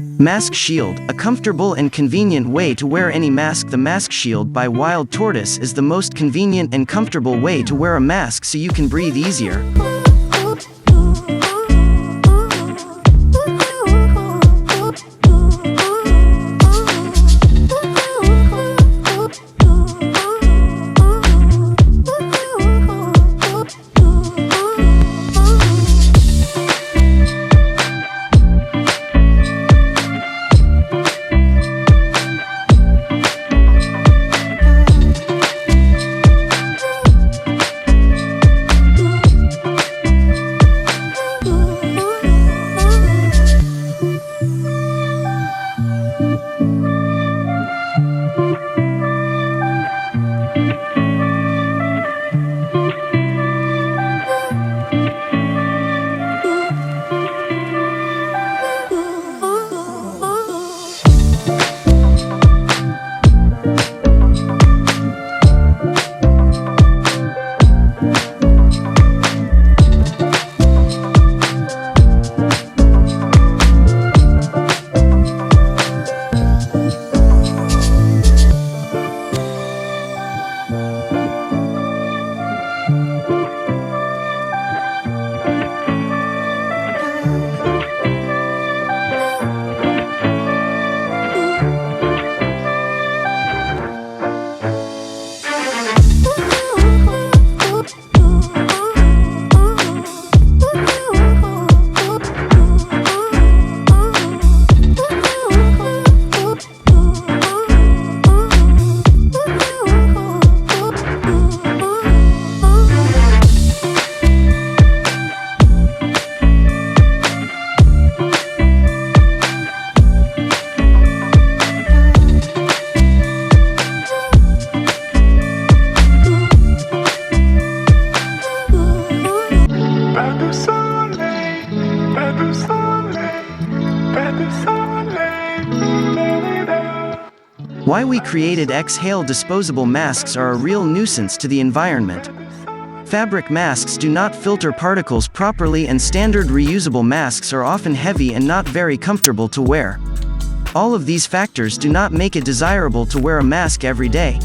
Mask Shield, a comfortable and convenient way to wear any mask. The Mask Shield by Wild Tortoise is the most convenient and comfortable way to wear a mask so you can breathe easier. Why we created Exhale disposable masks are a real nuisance to the environment. Fabric masks do not filter particles properly, and standard reusable masks are often heavy and not very comfortable to wear. All of these factors do not make it desirable to wear a mask every day.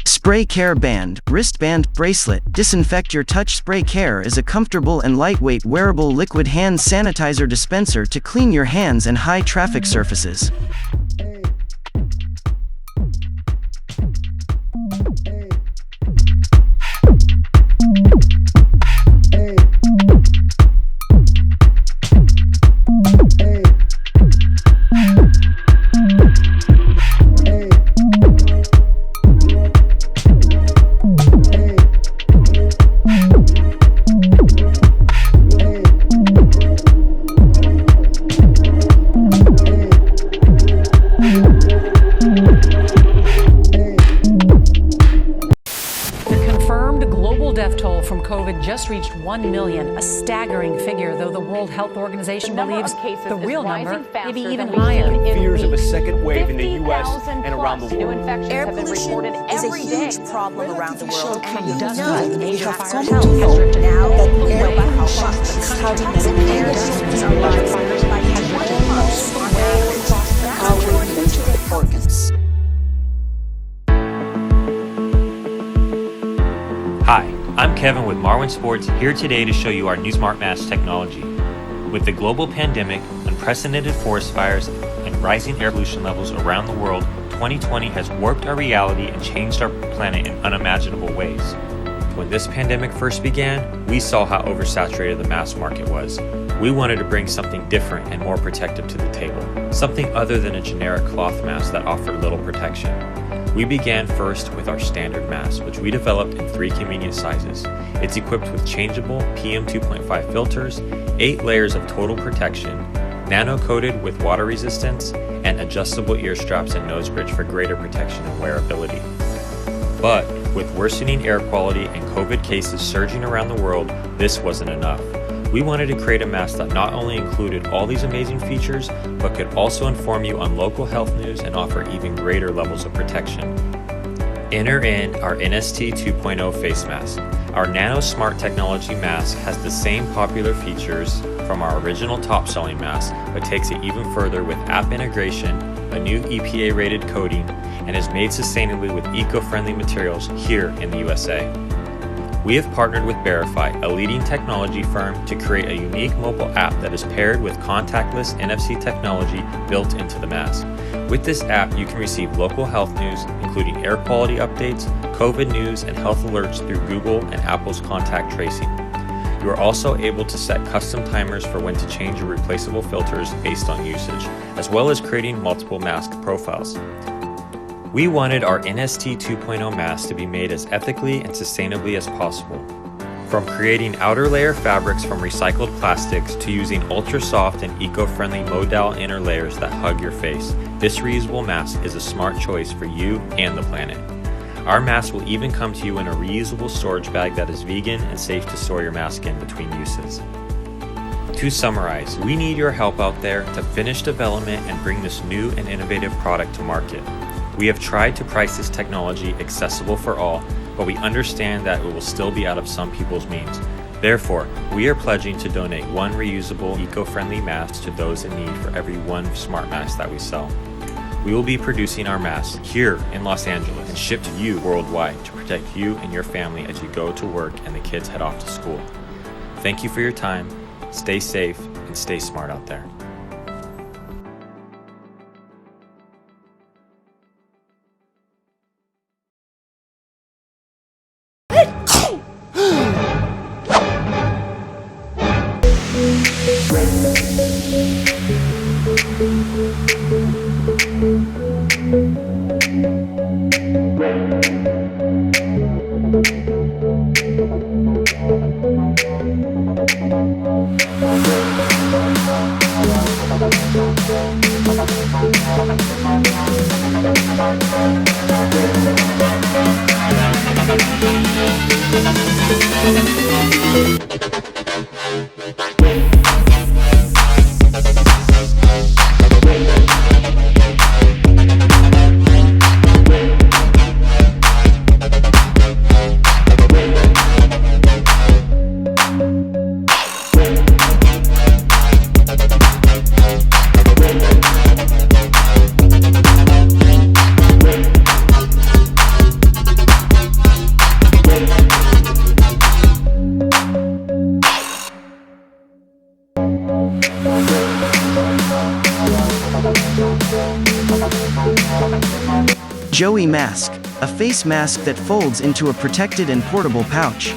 Spray Care Band, Wristband, Bracelet. Disinfect Your Touch. Spray Care is a comfortable and lightweight wearable liquid hand sanitizer dispenser to clean your hands and high-traffic surfaces. Death toll from COVID just reached 1 million, a staggering figure, though the World Health Organization believes the real number may be even higher. Fears of a second wave in the U.S. and around the world. Air pollution is a huge problem around the world. And Now dozens of major have fires come have to know been now that air how pollution, how to air pollution are large by our natural organs. Hi, I'm Kevin with Marwin Sports, here today to show you our new smart mask technology. With the global pandemic, unprecedented forest fires, and rising air pollution levels around the world, 2020 has warped our reality and changed our planet in unimaginable ways. When this pandemic first began, we saw how oversaturated the mask market was. we wanted to bring something different and more protective to the table, something other than a generic cloth mask that offered little protection. We began first with our standard mask, which we developed in 3 convenient sizes. It's equipped with changeable PM2.5 filters, 8 layers of total protection, nano-coated with water resistance, and adjustable ear straps and nose bridge for greater protection and wearability. But with worsening air quality and COVID cases surging around the world, this wasn't enough. We wanted to create a mask that not only included all these amazing features, but could also inform you on local health news and offer even greater levels of protection. Enter in our NST 2.0 face mask. Our Nano Smart technology mask has the same popular features from our original top-selling mask, but takes it even further with app integration, a new EPA-rated coating, and is made sustainably with eco-friendly materials here in the USA. We have partnered with Verify, a leading technology firm, to create a unique mobile app that is paired with contactless NFC technology built into the mask. With this app, you can receive local health news, including air quality updates, COVID news, and health alerts through Google and Apple's contact tracing. You are also able to set custom timers for when to change your replaceable filters based on usage, as well as creating multiple mask profiles. We wanted our NST 2.0 mask to be made as ethically and sustainably as possible. From creating outer layer fabrics from recycled plastics to using ultra-soft and eco-friendly modal inner layers that hug your face, this reusable mask is a smart choice for you and the planet. Our mask will even come to you in a reusable storage bag that is vegan and safe to store your mask in between uses. To summarize, we need your help out there to finish development and bring this new and innovative product to market. We have tried to price this technology accessible for all, but we understand that it will still be out of some people's means. Therefore, we are pledging to donate 1 reusable, eco-friendly mask to those in need for every 1 smart mask that we sell. We will be producing our masks here in Los Angeles and shipped to you worldwide to protect you and your family as you go to work and the kids head off to school. Thank you for your time. Stay safe and stay smart out there. Joey Mask, a face mask that folds into a protected and portable pouch.